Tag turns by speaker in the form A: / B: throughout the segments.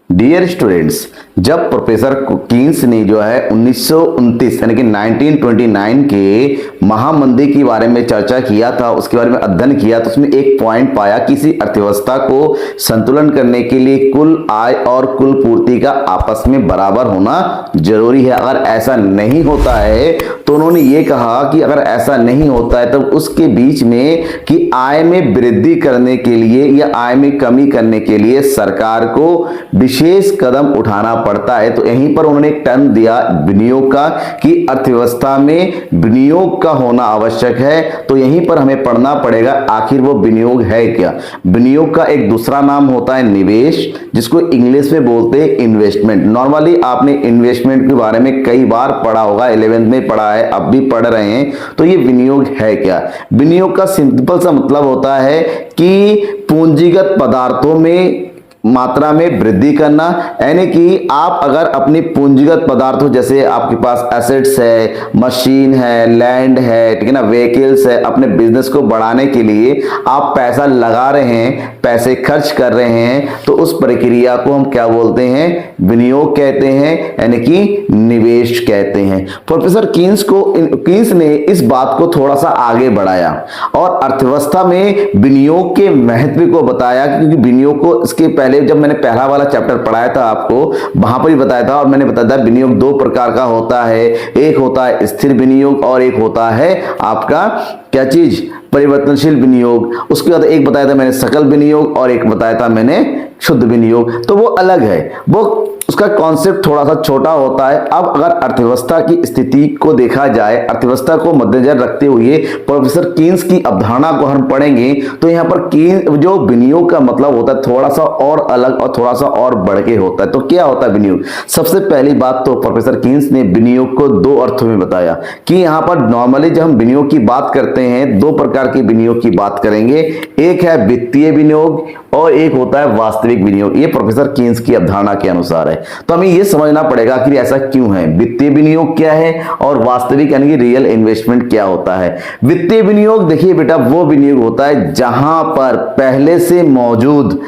A: Dear students, जब professor Keynes ने जो है 1929 यानी कि 1929 के महामंदी के बारे में चर्चा किया था, उसके बारे में अध्ययन किया, तो उसमें एक पॉइंट पाया, किसी अर्थव्यवस्था को संतुलन करने के लिए कुल आय और कुल पूर्ति का आपस में बराबर होना जरूरी है। अगर ऐसा नहीं होता है तो उन्होंने ये कहा कि अगर ऐसा नहीं होता है तो उसके बीच में कि आय में वृद्धि करने के लिए या आय में कमी करने के लिए सरकार को विशेष कदम उठाना पड़ता है। तो यहीं पर उन्होंने एक टर्म दिया विनियोग का, कि अर्थव्यवस्था में विनियोग का होना आवश्यक है। तो यहीं पर हमें पढ़ना पड़ेगा आखिर वो विनियोग है क्या। विनियोग का एक दूसरा नाम होता है निवेश, जिसको इंग्लिश में बोलते हैं इन्वेस्टमेंट। नॉर्मली आपने इन्वेस्टमेंट के बारे में कई बार पढ़ा होगा, 11th में पढ़ा है, अब भी पढ़ रहे हैं। तो ये विनियोग है क्या। विनियोग का सिंपल सा मतलब होता है कि पूंजीगत पदार्थों में मात्रा में वृद्धि करना, यानी कि आप अगर अपनी पूंजीगत पदार्थों, जैसे आपके पास एसेट्स है, मशीन है, लैंड है, ठीक है ना, व्हीकल्स है, अपने बिजनेस को बढ़ाने के लिए आप पैसा लगा रहे हैं, पैसे खर्च कर रहे हैं, तो उस प्रक्रिया को हम क्या बोलते हैं, विनियोग कहते हैं, यानी कि निवेश कहते हैं। प्रोफेसर कीन्स ने इस बात को थोड़ा सा आगे बढ़ाया और अर्थव्यवस्था में विनियोग के महत्व को बताया, क्योंकि विनियोग को इसके पहले जब मैंने पहला वाला चैप्टर पढ़ाया था आपको, वहां पर ही बताया था, और मैंने बताया था विनियोग दो प्रकार का होता है। एक होता है स्थिर विनियोग और एक होता है आपका क्या चीज, परिवर्तनशील विनियोग। उसके बाद एक बताया था मैंने सकल विनियोग और एक बताया था मैंने शुद्ध विनियोग। तो वो अलग है, वो उसका कॉन्सेप्ट थोड़ा सा छोटा होता है। अब अगर अर्थव्यवस्था की स्थिति को देखा जाए, अर्थव्यवस्था को मद्देनजर रखते हुए प्रोफेसर कीन्स की अवधारणा को हम पढ़ेंगे, तो यहाँ पर कीन्स जो विनियोग का मतलब होता है थोड़ा सा और अलग और थोड़ा सा और बढ़ के होता है। तो क्या होता है विनियोग। सबसे पहली बात तो प्रोफेसर कीन्स ने विनियोग को दो अर्थों में बताया, कि यहाँ पर नॉर्मली जब हम विनियोग की बात करते हैं दो प्रकार के विनियोग की बात करेंगे। एक है वित्तीय विनियोग और एक होता है वास्तविक विनियोग। ये प्रोफेसर कीन्स की अवधारणा के अनुसार है। तो हमें यह समझना पड़ेगा कि ऐसा क्यों है, वित्तीय विनियोग क्या है और वास्तविक यानी कि रियल इन्वेस्टमेंट क्या होता है। वित्तीय विनियोग देखिए बेटा, वो विनियोग होता है जहां पर पहले से मौजूद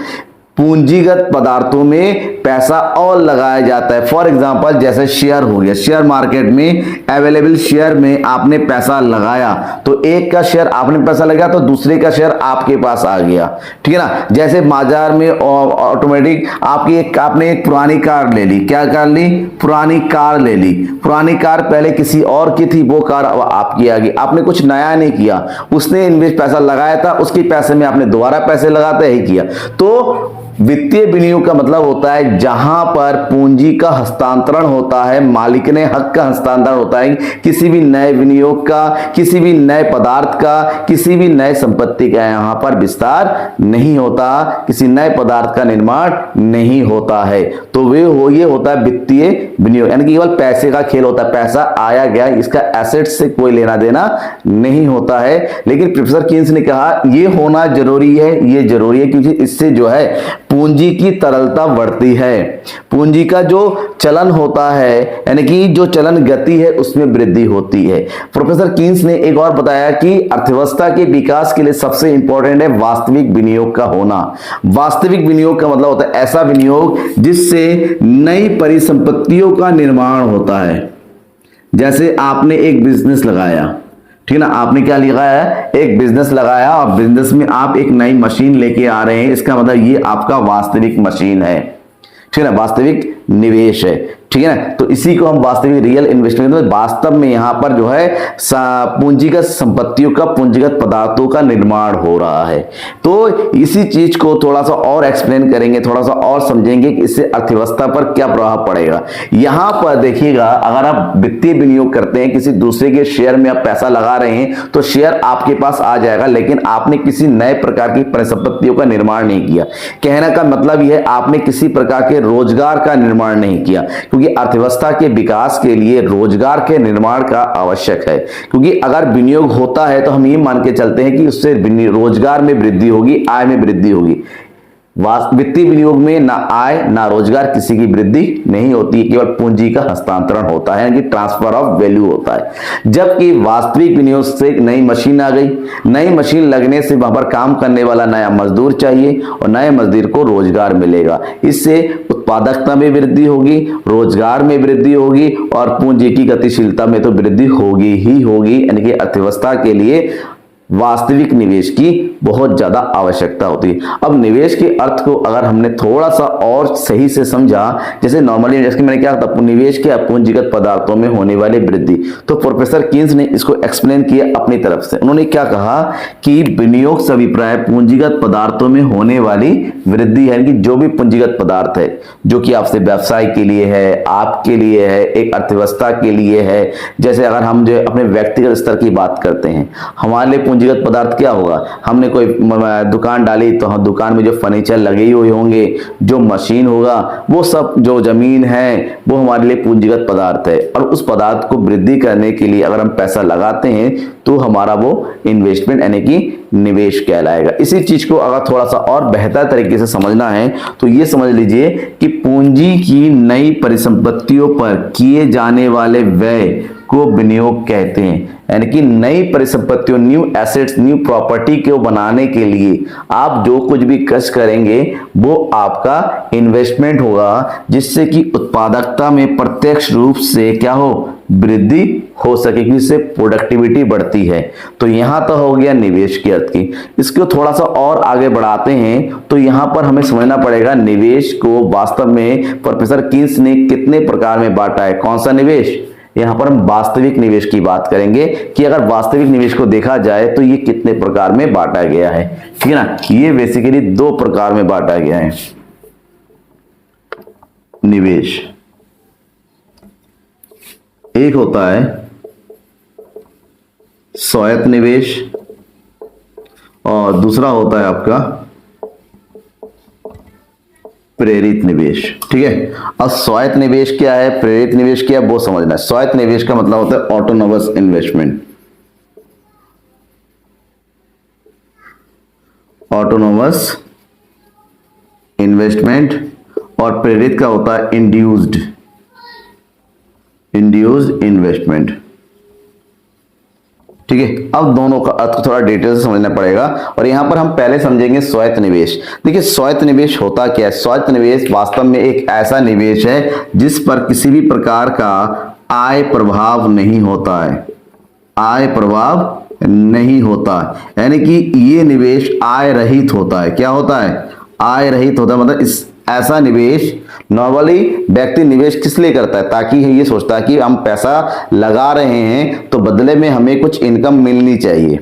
A: पूंजीगत पदार्थों में पैसा और लगाया जाता है। फॉर एग्जांपल जैसे शेयर हो गया, शेयर मार्केट में अवेलेबल शेयर में आपने पैसा लगाया, तो एक का शेयर आपने पैसा लगाया तो दूसरे का शेयर आपके पास आ गया, ठीक है ना। जैसे बाजार में ऑटोमेटिक आपने एक पुरानी कार ले ली। क्या कार ली, पुरानी कार ले ली। पुरानी कार पहले किसी और की थी, वो कार अब आपकी आ गई। आपने कुछ नया नहीं किया, उसने इन्वेस्ट पैसा लगाया था, उसके पैसे में आपने दोबारा पैसे लगाते ही किया। तो वित्तीय विनियोग का मतलब होता है जहां पर पूंजी का हस्तांतरण होता है, मालिक ने हक का हस्तांतरण होता है, किसी भी नए विनियोग का, किसी भी नए पदार्थ का, किसी भी नए संपत्ति का यहां पर विस्तार नहीं होता, किसी नए पदार्थ का निर्माण नहीं होता है। तो ये होता है वित्तीय विनियोग, यानी कि केवल पैसे का खेल होता है, पैसा आया गया, इसका एसेट से कोई लेना देना नहीं होता है। लेकिन प्रोफेसर कीन्स ने कहा यह होना जरूरी है, ये जरूरी है, क्योंकि इससे जो है पूंजी की तरलता बढ़ती है, पूंजी का जो चलन होता है यानी कि जो चलन गति है उसमें वृद्धि होती है। प्रोफेसर कीन्स ने एक और बताया कि अर्थव्यवस्था के विकास के लिए सबसे इंपॉर्टेंट है वास्तविक विनियोग का होना। वास्तविक विनियोग का मतलब होता है ऐसा विनियोग जिससे नई परिसंपत्तियों का निर्माण होता है। जैसे आपने एक बिजनेस लगाया, ठीक है ना, आपने क्या लगाया, एक बिजनेस लगाया और बिजनेस में आप एक नई मशीन लेके आ रहे हैं, इसका मतलब ये आपका वास्तविक मशीन है, ठीक है ना, वास्तविक निवेश है, ठीक है ना। तो इसी को हम वास्तविक रियल इन्वेस्टमेंट में, वास्तव में यहां पर जो है पूंजीगत संपत्तियों का, पूंजीगत पदार्थों का निर्माण हो रहा है। तो इसी चीज को थोड़ा सा और एक्सप्लेन करेंगे, थोड़ा सा और समझेंगे कि इससे अर्थव्यवस्था पर क्या प्रभाव पड़ेगा। यहां पर देखिएगा, अगर आप वित्तीय विनियोग करते हैं, किसी दूसरे के शेयर में आप पैसा लगा रहे हैं, तो शेयर आपके पास आ जाएगा, लेकिन आपने किसी नए प्रकार की परिसंपत्तियों का निर्माण नहीं किया। कहने का मतलब यह है आपने किसी प्रकार के रोजगार का निर्माण नहीं किया, क्योंकि अर्थव्यवस्था के विकास के लिए रोजगार के निर्माण का आवश्यक है। क्योंकि अगर विनियोग होता है तो हम ये मान के चलते हैं कि उससे रोजगार में वृद्धि होगी, आय में वृद्धि होगी। वित्तीय विनियोग में ना आय ना रोजगार किसी की वृद्धि नहीं होती है, केवल पूंजी का हस्तांतरण होता है, यानी कि ट्रांसफर ऑफ वैल्यू होता है। जबकि वास्तविक विनियोग से एक नई मशीन आ गई, नई मशीन लगने से वहां पर काम करने वाला नया मजदूर चाहिए और नए मजदूर को रोजगार मिलेगा। इससे उत्पादकता में वृद्धि होगी, रोजगार में वृद्धि होगी और पूंजी की गतिशीलता में तो वृद्धि होगी ही होगी, यानी कि अर्थव्यवस्था के लिए वास्तविक निवेश की बहुत ज्यादा आवश्यकता होती है। अब निवेश के अर्थ को अगर हमने थोड़ा सा और सही से समझा, जैसे नॉर्मली जैसे मैंने क्या था, निवेश के पूंजीगत पदार्थों में होने वाली वृद्धि, तो प्रोफेसर कीन्स ने इसको एक्सप्लेन किया अपनी तरफ से। उन्होंने क्या कहा कि विनियोग से अभिप्राय पूंजीगत पदार्थों में होने वाली वृद्धि है, कि जो भी पूंजीगत पदार्थ है जो कि आपसे व्यवसाय के लिए है, आपके लिए है, एक अर्थव्यवस्था के लिए है। जैसे अगर हम जो अपने व्यक्तिगत स्तर की बात करते हैं, हमारे लिए पूंजीगत पदार्थ क्या होगा, हमने कोई दुकान डाली तो हम दुकान में जो फर्नीचर लगे हुए होंगे, जो मशीन होगा, वो सब, जो जमीन है, वो हमारे लिए पूंजीगत पदार्थ है। और उस पदार्थ को वृद्धि करने के लिए अगर हम पैसा लगाते हैं तो हमारा वो इन्वेस्टमेंट यानी कि निवेश कहलाएगा। इसी चीज को अगर थोड़ा सा और बेहतर तरीके से समझना है तो ये समझ लीजिए कि पूंजी की नई परिसंपत्तियों पर किए जाने वाले व्यय को विनियोग कहते हैं, यानी कि नई परिसंपत्तियों, न्यू एसेट्स, न्यू प्रॉपर्टी को बनाने के लिए आप जो कुछ भी खर्च करेंगे वो आपका इन्वेस्टमेंट होगा, जिससे कि उत्पादकता में प्रत्यक्ष रूप से क्या हो, वृद्धि हो सके, जिससे प्रोडक्टिविटी बढ़ती है। तो यहां तो हो गया निवेश के अर्थ की। इसको थोड़ा सा और आगे बढ़ाते हैं तो यहां पर हमें समझना पड़ेगा निवेश को वास्तव में प्रोफेसर कीन्स ने कितने प्रकार में बांटा है। कौन सा निवेश, यहां पर हम वास्तविक निवेश की बात करेंगे कि अगर वास्तविक निवेश को देखा जाए तो ये कितने प्रकार में बांटा गया है, ठीक है ना। ये बेसिकली दो प्रकार में बांटा गया है निवेश। एक होता है स्वायत्त निवेश और दूसरा होता है आपका प्रेरित निवेश, ठीक है। अब स्वायत्त निवेश क्या है, प्रेरित निवेश क्या है, वो समझना है। स्वायत्त निवेश का मतलब होता है ऑटोनोमस इन्वेस्टमेंट, ऑटोनोमस इन्वेस्टमेंट, और प्रेरित का होता है इंड्यूस्ड इन्वेस्टमेंट, ठीक है। अब दोनों का अर्थ थोड़ा डिटेल से समझना पड़ेगा और यहां पर हम पहले समझेंगे स्वायत्त निवेश। देखिए स्वायत्त निवेश होता क्या है। स्वायत्त निवेश वास्तव में एक ऐसा निवेश है जिस पर किसी भी प्रकार का आय प्रभाव नहीं होता है, आय प्रभाव नहीं होता है, यानी कि ये निवेश आय रहित होता है। क्या होता है, आय रहित होता है। मतलब इस ऐसा निवेश नॉर्मली व्यक्ति निवेश किस लिए करता है, ताकि ये सोचता है कि हम पैसा लगा रहे हैं तो बदले में हमें कुछ इनकम मिलनी चाहिए,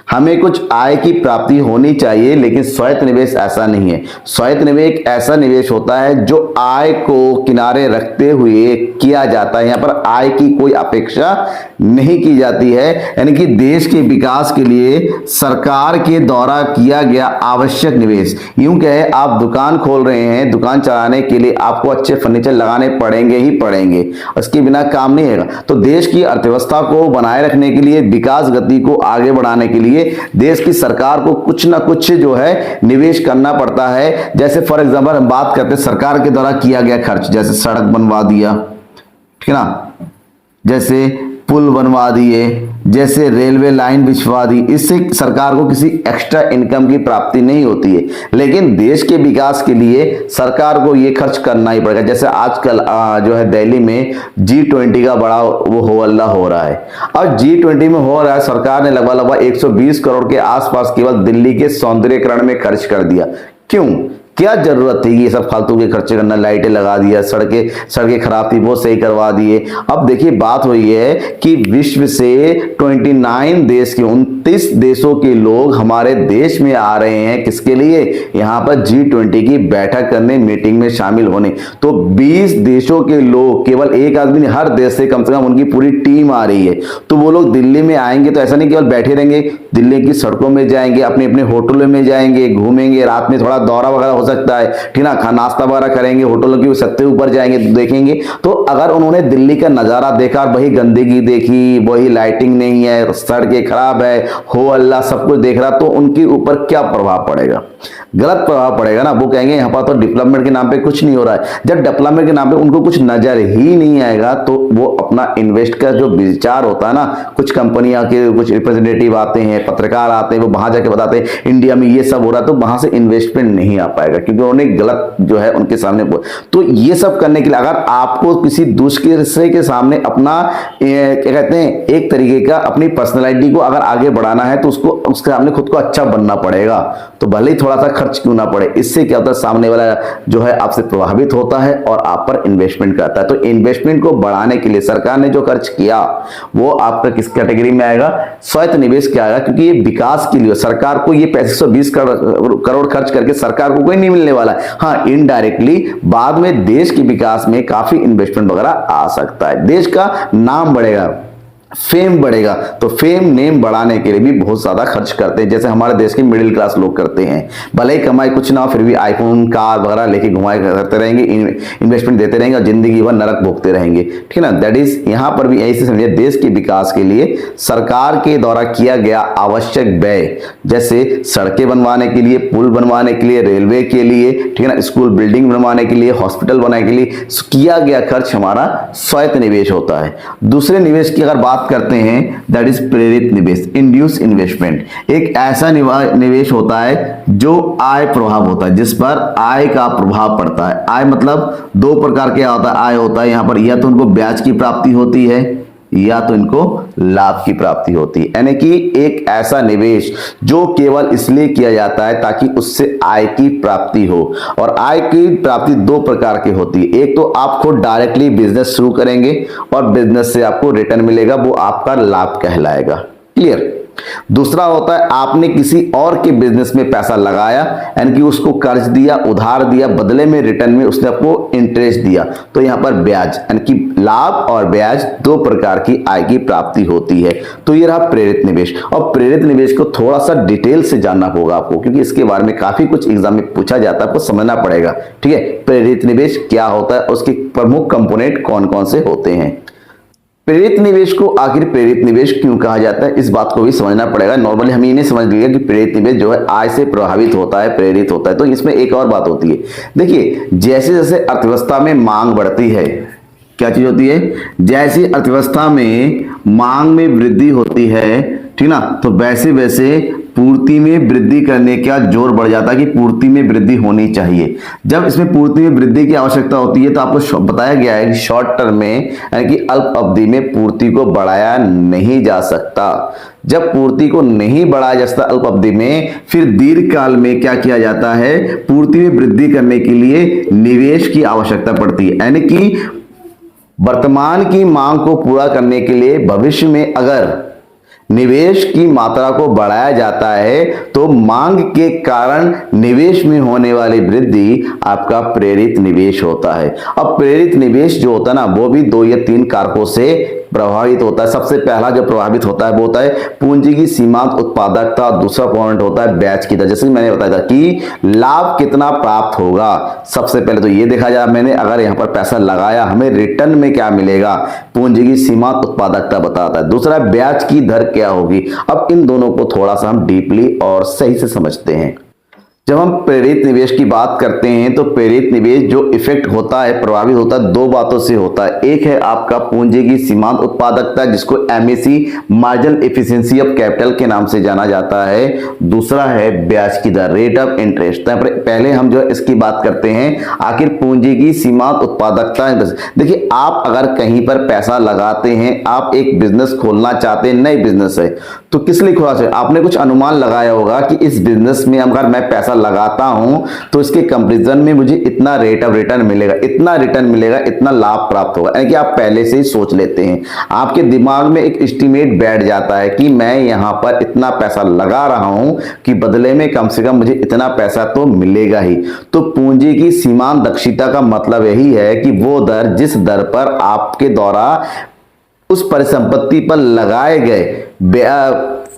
A: हमें कुछ आय की प्राप्ति होनी चाहिए। लेकिन स्वायत्त निवेश ऐसा नहीं है। स्वायत्त निवेश एक ऐसा निवेश होता है जो आय को किनारे रखते हुए किया जाता है। यहाँ पर आय की कोई अपेक्षा नहीं की जाती है, यानी कि देश के विकास के लिए सरकार के द्वारा किया गया आवश्यक निवेश। यूं कहे आप दुकान खोल रहे हैं, दुकान चलाने के लिए आपको अच्छे फर्नीचर लगाने पड़ेंगे ही पड़ेंगे, उसके बिना काम नहीं होगा। तो देश की अर्थव्यवस्था को बनाए रखने के लिए, विकास गति को आगे बढ़ाने के लिए देश की सरकार को कुछ ना कुछ जो है निवेश करना पड़ता है। जैसे फॉर एग्जांपल हम बात करते हैं सरकार के द्वारा किया गया खर्च, जैसे सड़क बनवा दिया, ठीक है ना, जैसे पुल बनवा दिए, जैसे रेलवे लाइन बिछवा दी, इससे सरकार को किसी एक्स्ट्रा इनकम की प्राप्ति नहीं होती है। लेकिन देश के विकास के लिए सरकार को ये खर्च करना ही पड़ेगा। जैसे आजकल जो है दिल्ली में G20 का बड़ा वो हो अल्लाह हो रहा है। अब G20 में हो रहा है, सरकार ने लगभग 120 करोड़ के आसपास केवल दिल्ली के सौंदर्यीकरण में खर्च कर दिया। क्यों, क्या जरूरत थी ये सब फालतू के खर्चे करना, लाइटें लगा दिया, सड़कें खराब थी वो सही करवा दिए। अब देखिए बात हुई है कि विश्व से 29 देश के 29 देशों के लोग हमारे देश में आ रहे हैं, किसके लिए, यहाँ पर G20 की बैठक करने, मीटिंग में शामिल होने। तो 20 देशों के लोग, केवल एक आदमी नहीं, हर देश से कम से कम उनकी पूरी टीम आ रही है। तो वो लोग दिल्ली में आएंगे तो ऐसा नहीं केवल बैठे रहेंगे, दिल्ली की सड़कों में जाएंगे, अपने अपने होटलों में जाएंगे, घूमेंगे, रात में थोड़ा दौरा वगैरह हो सकता है, ठीक ना, नाश्ता वगैरह करेंगे, होटलों की छत के ऊपर जाएंगे तो देखेंगे। तो अगर उन्होंने दिल्ली का नजारा देखा, वही गंदगी देखी, वही लाइटिंग नहीं है, सड़कें खराब है, हो अल्लाह सब कुछ देख रहा, तो उनके ऊपर क्या प्रभाव पड़ेगा। गलत प्रभाव पड़ेगा ना। वो कहेंगे यहाँ पर तो डेवलपमेंट के नाम पे कुछ नहीं हो रहा है। जब डेवलपमेंट के नाम पे उनको कुछ नजर ही नहीं आएगा तो वो अपना इन्वेस्ट का जो विचार होता है ना, कुछ कंपनियां के कुछ रिप्रेजेंटेटिव आते हैं, पत्रकार आते हैं, वो वहां जाके बताते हैं इंडिया में ये सब हो रहा है, तो वहां से इन्वेस्टमेंट नहीं आ पाएगा क्योंकि उन्होंने गलत जो है उनके सामने। तो ये सब करने के लिए अगर आपको किसी दूसरे के सामने अपना क्या कहते हैं, एक तरीके का अपनी पर्सनैलिटी को अगर आगे बढ़ाना है तो उसको उसके सामने खुद को अच्छा बनना पड़ेगा, तो भले ही थोड़ा सा खर्च क्यों ना पड़े। इससे क्या होता है, सामने वाला जो है आपसे प्रभावित होता है और आप पर इन्वेस्टमेंट करता है। तो इन्वेस्टमेंट को बढ़ाने के लिए सरकार ने जो खर्च किया वो आपका किस कैटेगरी में आएगा, स्वायत्त निवेश क्या आएगा, क्योंकि ये विकास के लिए सरकार को ये 120 करोड़ खर्च करके सरकार को कोई नहीं मिलने वाला है। हाँ, इनडायरेक्टली बाद में देश के विकास में काफी इन्वेस्टमेंट वगैरह आ सकता है, देश का नाम बढ़ेगा, फेम बढ़ेगा। तो फेम नेम बढ़ाने के लिए भी बहुत ज्यादा खर्च करते हैं, जैसे हमारे देश के मिडिल क्लास लोग करते हैं। भले ही कमाई कुछ ना हो फिर भी आईफोन कार वगैरह लेके घुमाए करते रहेंगे, इन्वेस्टमेंट देते रहेंगे और जिंदगी भर नरक भोगते रहेंगे, ठीक है ना। दैट इज यहां पर भी ऐसे समझिए, देश के विकास के लिए सरकार के द्वारा किया गया आवश्यक व्यय, जैसे सड़कें बनवाने के लिए, पुल बनवाने के लिए, रेलवे के लिए, ठीक है ना, स्कूल बिल्डिंग बनवाने के लिए, हॉस्पिटल बनाने के लिए किया गया खर्च हमारा स्वायत्त निवेश होता है। दूसरे निवेश की अगर बात करते हैं, दैट इज प्रेरित निवेश, इंड्यूस इन्वेस्टमेंट। एक ऐसा निवेश होता है जो आय प्रभाव होता है, जिस पर आय का प्रभाव पड़ता है। आय मतलब दो प्रकार के होता है, आय होता है यहां पर, या तो उनको ब्याज की प्राप्ति होती है या तो इनको लाभ की प्राप्ति होती है। यानी कि एक ऐसा निवेश जो केवल इसलिए किया जाता है ताकि उससे आय की प्राप्ति हो, और आय की प्राप्ति दो प्रकार की होती है। एक तो आप खुद डायरेक्टली बिजनेस शुरू करेंगे और बिजनेस से आपको रिटर्न मिलेगा, वो आपका लाभ कहलाएगा। क्लियर। दूसरा होता है आपने किसी और के बिजनेस में पैसा लगाया, यानी कि उसको कर्ज दिया, उधार दिया, बदले में रिटर्न में उसने आपको इंटरेस्ट दिया, तो यहां पर ब्याज, यानी कि लाभ और ब्याज दो प्रकार की आय की प्राप्ति होती है। तो ये रहा प्रेरित निवेश। और प्रेरित निवेश को थोड़ा सा डिटेल से जानना होगा आपको, क्योंकि इसके बारे में काफी कुछ एग्जाम में पूछा जाता है, आपको समझना पड़ेगा, ठीक है। प्रेरित निवेश क्या होता है, उसके प्रमुख कंपोनेंट कौन कौन से होते हैं। प्रेरित निवेश को आखिर प्रेरित निवेश क्यों कहा जाता है, इस बात को भी समझना पड़ेगा। नॉर्मली हम ये नहीं समझ लिया कि प्रेरित निवेश जो है आय से प्रभावित होता है, प्रेरित होता है। तो इसमें एक और बात होती है, देखिए जैसे जैसे अर्थव्यवस्था में मांग बढ़ती है, क्या चीज होती है, जैसी अर्थव्यवस्था में मांग में वृद्धि होती है, ठीक ना, तो वैसे वैसे पूर्ति में वृद्धि करने का जोर बढ़ जाता है कि पूर्ति में वृद्धि होनी चाहिए। जब इसमें पूर्ति में वृद्धि की आवश्यकता होती है तो आपको बताया गया है कि शॉर्ट टर्म में, यानी कि अल्प अवधि में पूर्ति को बढ़ाया नहीं जा सकता। जब पूर्ति को नहीं बढ़ाया जा सकता अल्प अवधि में, फिर दीर्घ काल में क्या किया जाता है, पूर्ति में वृद्धि करने के लिए निवेश की आवश्यकता पड़ती है। यानी कि वर्तमान की मांग को पूरा करने के लिए भविष्य में अगर निवेश की मात्रा को बढ़ाया जाता है तो मांग के कारण निवेश में होने वाली वृद्धि आपका प्रेरित निवेश होता है। अब प्रेरित निवेश जो होता है ना, वो भी 2 या 3 कारकों से प्रभावित होता है। सबसे पहला जो प्रभावित होता है वो होता है पूंजी की सीमांत उत्पादकता, दूसरा पॉइंट होता है ब्याज की दर। जैसे मैंने बताया था कि लाभ कितना प्राप्त होगा, सबसे पहले तो ये देखा जाए, मैंने अगर यहाँ पर पैसा लगाया हमें रिटर्न में क्या मिलेगा, पूंजी की सीमांत उत्पादकता बताता है। दूसरा ब्याज की दर क्या होगी। अब इन दोनों को थोड़ा सा हम डीपली और सही से समझते हैं। जब हम प्रेरित निवेश की बात करते हैं तो प्रेरित निवेश जो इफेक्ट होता है, प्रभावित होता है, 2 बातों से होता है। एक है आपका पूंजी की सीमांत उत्पादकता, जिसको MAC marginal efficiency of capital के नाम से जाना जाता है। दूसरा है ब्याज की दर, रेट ऑफ इंटरेस्ट। पहले हम जो इसकी बात करते हैं आखिर पूंजी की सीमांत उत्पादकता। देखिए आप अगर कहीं पर पैसा लगाते हैं, आप एक बिजनेस खोलना चाहते हैं, नई बिजनेस है, तो किस लिए खोला चाहिए, आपने कुछ अनुमान लगाया होगा कि इस बिजनेस में अगर मैं पैसा लगाता हूं तो इसके कंपैरिजन में मुझे इतना रेट ऑफ रिटर्न मिलेगा, इतना रिटर्न मिलेगा, इतना लाभ प्राप्त होगा। यानी कि आप पहले से ही सोच लेते हैं, आपके दिमाग में एक एस्टीमेट बैठ जाता है कि मैं यहां पर इतना पैसा लगा रहा हूं कि बदले में कम से कम मुझे इतना पैसा तो मिलेगा ही। तो पूंजी की सीमांत दक्षता का मतलब यही है कि वो दर, जिस दर पर आपके द्वारा उस परिसंपत्ति पर लगाए गए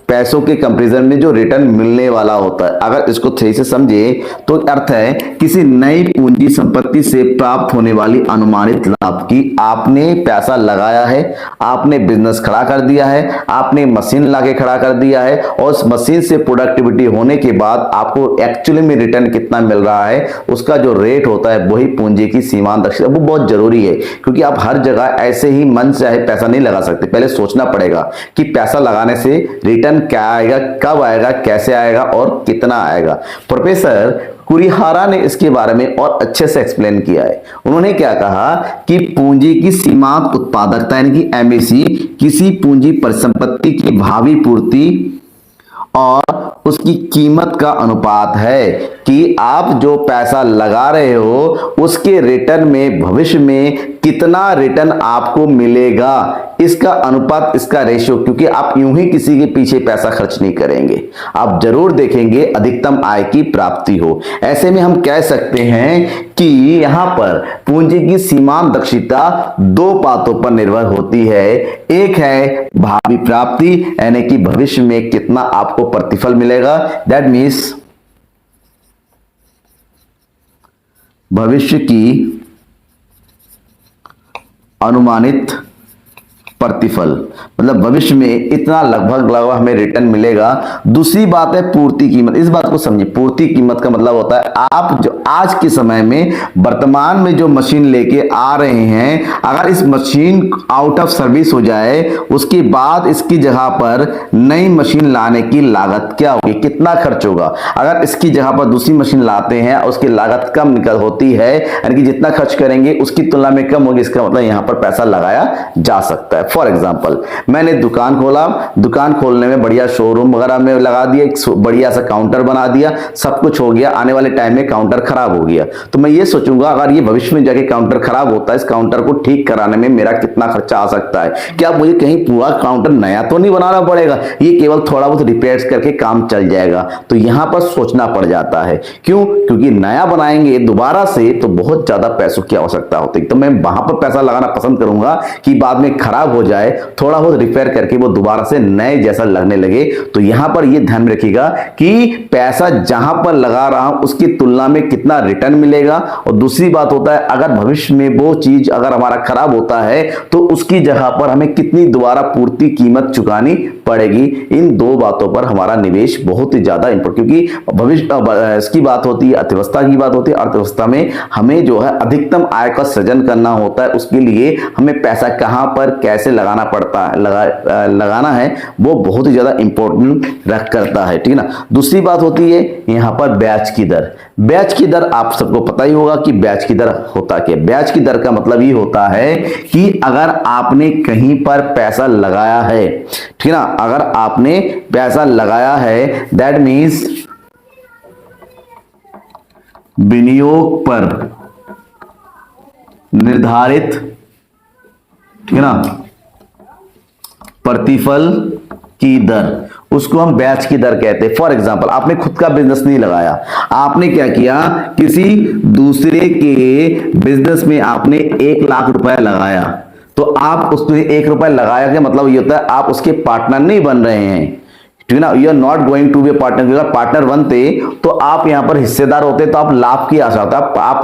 A: पैसों के कंपैरिजन में जो रिटर्न मिलने वाला होता है। अगर इसको सही से समझे तो अर्थ है किसी नई पूंजी संपत्ति से प्राप्त होने वाली अनुमानित लाभ की। आपने पैसा लगाया है, आपने बिजनेस खड़ा कर दिया है, आपने मशीन लाके खड़ा कर दिया है और उस मशीन से प्रोडक्टिविटी होने के बाद आपको एक्चुअली में रिटर्न कितना मिल रहा है, उसका जो रेट होता है वही पूंजी की सीमांत दक्षता। वो बहुत जरूरी है क्योंकि आप हर जगह ऐसे ही मन से पैसा नहीं लगा सकते। पहले सोचना पड़ेगा कि पैसा लगाने से रिटर्न क्या आएगा, कब आएगा, कैसे आएगा और कितना आएगा। प्रोफेसर कुरिहारा ने इसके बारे में और अच्छे से एक्सप्लेन किया है। उन्होंने क्या कहा कि पूंजी की सीमांत उत्पादकता यानी कि एमएसी किसी पूंजी परिसंपत्ति की भावी पूर्ति और उसकी कीमत का अनुपात है कि आप जो पैसा लगा रहे हो उसके रिटर्न में भविष्य में कितना रिटर्न आपको मिलेगा, इसका अनुपात, इसका रेशियो। क्योंकि आप यूं ही किसी के पीछे पैसा खर्च नहीं करेंगे, आप जरूर देखेंगे अधिकतम आय की प्राप्ति हो। ऐसे में हम कह सकते हैं कि यहां पर पूंजी की सीमांत दक्षता दो बातों पर निर्भर होती है। एक है भावी प्राप्ति यानी कि भविष्य में कितना आपको प्रतिफल मिलेगा, दैट मीन्स भविष्य की अनुमानित प्रतिफल, मतलब भविष्य में इतना लगभग हमें रिटर्न मिलेगा। दूसरी बात है पूर्ति कीमत। इस बात को समझिए, पूर्ति कीमत का मतलब होता है आप जो आज के समय में वर्तमान में जो मशीन लेके आ रहे हैं, अगर इस मशीन आउट ऑफ सर्विस हो जाए उसके बाद इसकी जगह पर नई मशीन लाने की लागत क्या होगी, कितना खर्च होगा। अगर इसकी जगह पर दूसरी मशीन लाते हैं और उसकी लागत कम निकल होती है, यानी कि जितना खर्च करेंगे उसकी तुलना में कम होगी, इसका मतलब यहां पर पैसा लगाया जा सकता है। फॉर एग्जांपल मैंने दुकान खोला, दुकान खोलने में बढ़िया शोरूम वगैरह में लगा दिया, एक बढ़िया सा काउंटर बना दिया, सब कुछ हो गया। आने वाले टाइम में काउंटर खराब हो गया तो मैं ये सोचूंगा अगर ये भविष्य में जाके काउंटर खराब होता है, इस काउंटर को ठीक कराने में मेरा कितना खर्चा आ सकता है। क्या मुझे कहीं पूरा काउंटर नया तो नहीं बनाना पड़ेगा, ये केवल थोड़ा बहुत रिपेयर्स करके काम चल जाएगा। तो यहां पर सोचना पड़ जाता है। क्यों? क्योंकि नया बनाएंगे दोबारा से तो बहुत ज्यादा पैसों की आवश्यकता होती है। तो मैं वहां पर पैसा लगाना पसंद करूंगा कि बाद में खराब हो जाए, थोड़ा बहुत रिपेयर करके वो दोबारा से नए जैसा लगने लगे। तो यहां पर ये ध्यान रखिएगा कि पैसा जहां पर लगा रहा हूं उसकी तुलना में कितना रिटर्न मिलेगा। और दूसरी बात होता है अगर भविष्य में वो चीज अगर हमारा खराब होता है तो उसकी जगह पर हमें कितनी दोबारा पूर्ति कीमत चुकानी पड़ेगी। इन दो बातों पर हमारा निवेश बहुत ही ज्यादा इंपॉर्टेंट, क्योंकि भविष्य इसकी बात होती है, अर्थव्यवस्था की बात होती है। अर्थव्यवस्था में हमें जो है अधिकतम आय का सृजन करना होता है, उसके लिए हमें पैसा कहां पर कैसे लगाना पड़ता है, लगाना है वो बहुत ही ज्यादा इंपॉर्टेंट रख करता है। ठीक है ना। दूसरी बात होती है यहां पर ब्याज की दर। ब्याज की दर आप सबको पता ही होगा कि ब्याज की दर होता क्या। ब्याज की दर का मतलब ये होता है कि अगर आपने कहीं पर पैसा लगाया है, ठीक है ना, अगर आपने पैसा लगाया है दैट मीन्स विनियोग पर निर्धारित, ठीक है ना, प्रतिफल की दर, उसको हम ब्याज की दर कहते हैं। फॉर एग्जांपल आपने खुद का बिजनेस नहीं लगाया, आपने क्या किया, किसी दूसरे के बिजनेस में आपने 1 लाख रुपए लगाया। तो आप उसमें 1 रुपए लगाया के मतलब ये होता है आप उसके पार्टनर नहीं बन रहे हैं। ठीक है ना, you are not going to be partner. अगर पार्टनर बनते तो आप यहां पर हिस्सेदार होते तो आप लाभ की आशा होता। आप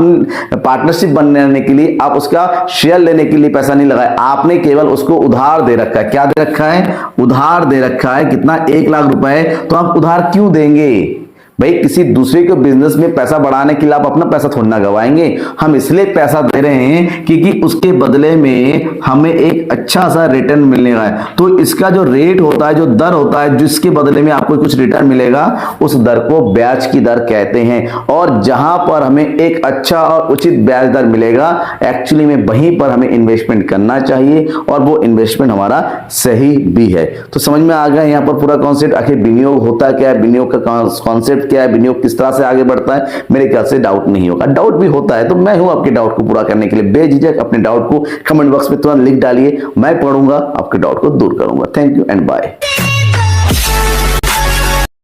A: पार्टनरशिप बनने के लिए आप उसका शेयर लेने के लिए पैसा नहीं लगाया, आपने केवल उसको उधार दे रखा है। क्या दे रखा है? उधार दे रखा है। कितना? 1 लाख रुपए। तो आप उधार क्यों देंगे भाई? किसी दूसरे के बिजनेस में पैसा बढ़ाने के लिए आप अपना पैसा थोड़ा ना गवाएंगे। हम इसलिए पैसा दे रहे हैं क्योंकि उसके बदले में हमें एक अच्छा सा रिटर्न मिलने वाला है। तो इसका जो रेट होता है, जो दर होता है, जिसके बदले में आपको कुछ रिटर्न मिलेगा, उस दर को ब्याज की दर कहते हैं। और जहां पर हमें एक अच्छा और उचित ब्याज दर मिलेगा, एक्चुअली में वहीं पर हमें इन्वेस्टमेंट करना चाहिए और वो इन्वेस्टमेंट हमारा सही भी है। तो समझ में आ गया यहाँ पर पूरा कॉन्सेप्ट। आखिर विनियोग होता क्या है, विनियोग का कॉन्सेप्ट क्या है, विनियोग किस तरह से आगे बढ़ता है। मेरे ख्याल से डाउट नहीं होगा। डाउट भी होता है तो मैं हूं आपके डाउट को पूरा करने के लिए। बेझिझक अपने डाउट को कमेंट बॉक्स में तुरंत लिख डालिए, मैं पढ़ूंगा, आपके डाउट को दूर करूंगा। Thank you and bye.